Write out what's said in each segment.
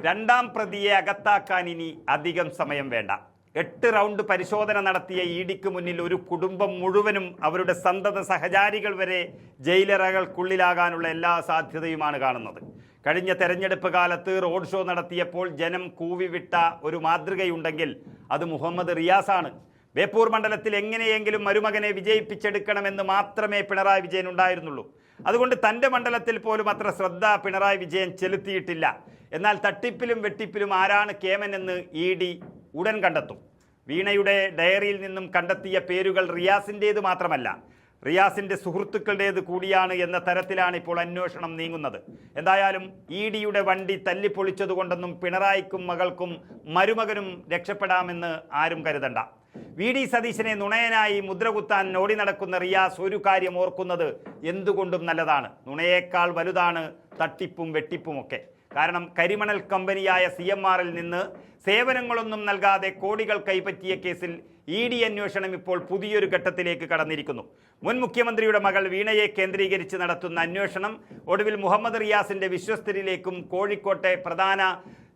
രണ്ടാം പ്രതിയെ അകത്താക്കാൻ ഇനി അധികം സമയം വേണ്ട. 8 റൗണ്ട് പരിശോധന നടത്തിയ ഇഡിക്ക് മുന്നിൽ ഒരു കുടുംബം മുഴുവനും അവരുടെ സന്തത സഹചാരികൾ വരെ ജയിലറകൾക്കുള്ളിലാകാനുള്ള എല്ലാ സാധ്യതയുമാണ് കാണുന്നത്. കഴിഞ്ഞ തെരഞ്ഞെടുപ്പ് കാലത്ത് റോഡ് ഷോ നടത്തിയപ്പോൾ ജനം കൂവിവിട്ട ഒരു മാതൃകയുണ്ടെങ്കിൽ അത് മുഹമ്മദ് റിയാസാണ്. ബേപ്പൂർ മണ്ഡലത്തിൽ എങ്ങനെയെങ്കിലും മരുമകനെ വിജയിപ്പിച്ചെടുക്കണമെന്ന് മാത്രമേ പിണറായി വിജയൻ ഉണ്ടായിരുന്നുള്ളൂ. അതുകൊണ്ട് തൻ്റെ മണ്ഡലത്തിൽ പോലും അത്ര ശ്രദ്ധ പിണറായി വിജയൻ ചെലുത്തിയിട്ടില്ല. എന്നാൽ തട്ടിപ്പിലും വെട്ടിപ്പിലും ആരാണ് കേമൻ എന്ന് ഇഡി ഉടൻ കണ്ടെത്തും. വീണയുടെ ഡയറിയിൽ നിന്നും കണ്ടെത്തിയ പേരുകൾ റിയാസിൻ്റേത് മാത്രമല്ല, റിയാസിൻ്റെ സുഹൃത്തുക്കളുടേത് കൂടിയാണ് എന്ന തരത്തിലാണ് ഇപ്പോൾ അന്വേഷണം നീങ്ങുന്നത്. എന്തായാലും ഇഡിയുടെ വണ്ടി തല്ലിപ്പൊളിച്ചതുകൊണ്ടൊന്നും പിണറായിക്കും മകൾക്കും മരുമകനും രക്ഷപ്പെടാമെന്ന് ആരും കരുതണ്ട. വി.ഡി. സതീശനെ നുണയനായി മുദ്രകുത്താൻ ഓടി നടക്കുന്ന റിയാസ് ഒരു കാര്യം ഓർക്കുന്നത് എന്തുകൊണ്ടും നല്ലതാണ്. നുണയേക്കാൾ വലുതാണ് തട്ടിപ്പും വെട്ടിപ്പുമൊക്കെ. കാരണം കരിമണൽ കമ്പനിയായ CMRൽ നിന്ന് സേവനങ്ങളൊന്നും നൽകാതെ കോടികൾ കൈപ്പറ്റിയ കേസിൽ ഇഡി അന്വേഷണം ഇപ്പോൾ പുതിയൊരു ഘട്ടത്തിലേക്ക് കടന്നിരിക്കുന്നു. മുൻ മുഖ്യമന്ത്രിയുടെ മകൾ വീണയെ കേന്ദ്രീകരിച്ച് നടത്തുന്ന അന്വേഷണം ഒടുവിൽ മുഹമ്മദ് റിയാസിന്റെ വിശ്വസ്തരിലേക്കും കോഴിക്കോട്ടെ പ്രധാന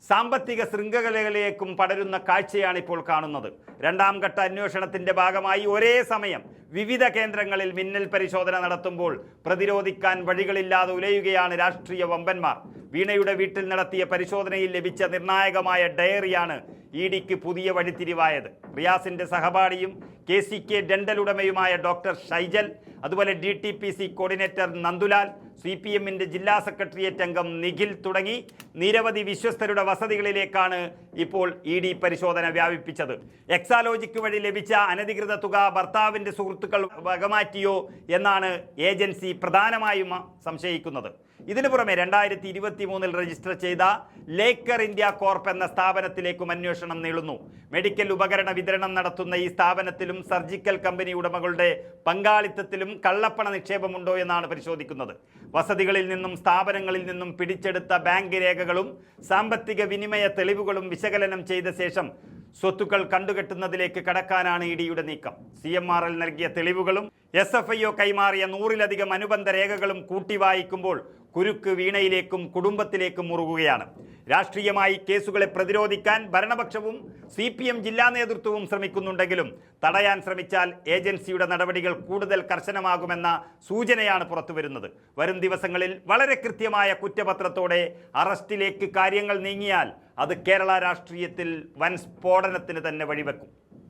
സാമ്പത്തിക ശൃംഖലകളിലേക്കും പടരുന്ന കാഴ്ചയാണ് ഇപ്പോൾ കാണുന്നത്. രണ്ടാം ഘട്ട അന്വേഷണത്തിന്റെ ഭാഗമായി ഒരേ സമയം വിവിധ കേന്ദ്രങ്ങളിൽ മിന്നൽ പരിശോധന നടത്തുമ്പോൾ പ്രതിരോധിക്കാൻ വഴികളില്ലാതെ ഉലയുകയാണ് രാഷ്ട്രീയ വമ്പന്മാർ. വീണയുടെ വീട്ടിൽ നടത്തിയ പരിശോധനയിൽ ലഭിച്ച നിർണായകമായ ഡയറിയാണ് ഇഡിക്ക് പുതിയ വഴിത്തിരിവായത്. റിയാസിന്റെ സഹപാഠിയും KCK ഡെന്റൽ ഉടമയുമായ ഡോക്ടർ ഷൈജൽ, അതുപോലെ DTPC കോർഡിനേറ്റർ നന്ദുലാൽ, CPMന്റെ ജില്ലാ സെക്രട്ടേറിയറ്റ് അംഗം നിഖിൽ തുടങ്ങി നിരവധി വിശ്വസ്തരുടെ വസതികളിലേക്കാണ് ഇപ്പോൾ ഇഡി പരിശോധന വ്യാപിപ്പിച്ചത്. എക്സാലോജിക്ക് വഴി ലഭിച്ച അനധികൃത തുക ഭർത്താവിന്റെ സുഹൃത്തുക്കൾ വകമാറ്റിയോ എന്നാണ് ഏജൻസി പ്രധാനമായും സംശയിക്കുന്നത്. ഇതിനു പുറമെ 2023 രജിസ്റ്റർ ചെയ്ത ലേക്കർ ഇന്ത്യ കോർപ്പ് എന്ന സ്ഥാപനത്തിലേക്കും അന്വേഷണം നീളുന്നു. മെഡിക്കൽ ഉപകരണ വിതരണം നടത്തുന്ന ഈ സ്ഥാപനത്തിലും സർജിക്കൽ കമ്പനി ഉടമകളുടെ പങ്കാളിത്തത്തിലും കള്ളപ്പണ നിക്ഷേപമുണ്ടോ എന്നാണ് പരിശോധിക്കുന്നത്. വസതികളിൽ നിന്നും സ്ഥാപനങ്ങളിൽ നിന്നും പിടിച്ചെടുത്ത ബാങ്ക് രേഖകളും സാമ്പത്തിക വിനിമയ തെളിവുകളും വിശകലനം ചെയ്ത ശേഷം സ്വത്തുക്കൾ കണ്ടുകെട്ടുന്നതിലേക്ക് കടക്കാനാണ് ഇഡിയുടെ നീക്കം. CMRൽ നൽകിയ തെളിവുകളും SFIO കൈമാറിയ 100-ലധികം അനുബന്ധ രേഖകളും കൂട്ടി വായിക്കുമ്പോൾ കുരുക്ക് വീണയിലേക്കും കുടുംബത്തിലേക്കും മുറുകുകയാണ്. രാഷ്ട്രീയമായി കേസുകളെ പ്രതിരോധിക്കാൻ ഭരണപക്ഷവും CPM ജില്ലാ നേതൃത്വവും ശ്രമിക്കുന്നുണ്ടെങ്കിലും തടയാൻ ശ്രമിച്ചാൽ ഏജൻസിയുടെ നടപടികൾ കൂടുതൽ കർശനമാകുമെന്ന സൂചനയാണ് പുറത്തുവരുന്നത്. വരും ദിവസങ്ങളിൽ വളരെ കൃത്യമായ കുറ്റപത്രത്തോടെ അറസ്റ്റിലേക്ക് കാര്യങ്ങൾ നീങ്ങിയാൽ അത് കേരള രാഷ്ട്രീയത്തിൽ വൻ സ്ഫോടനത്തിന് തന്നെ വഴിവെക്കും.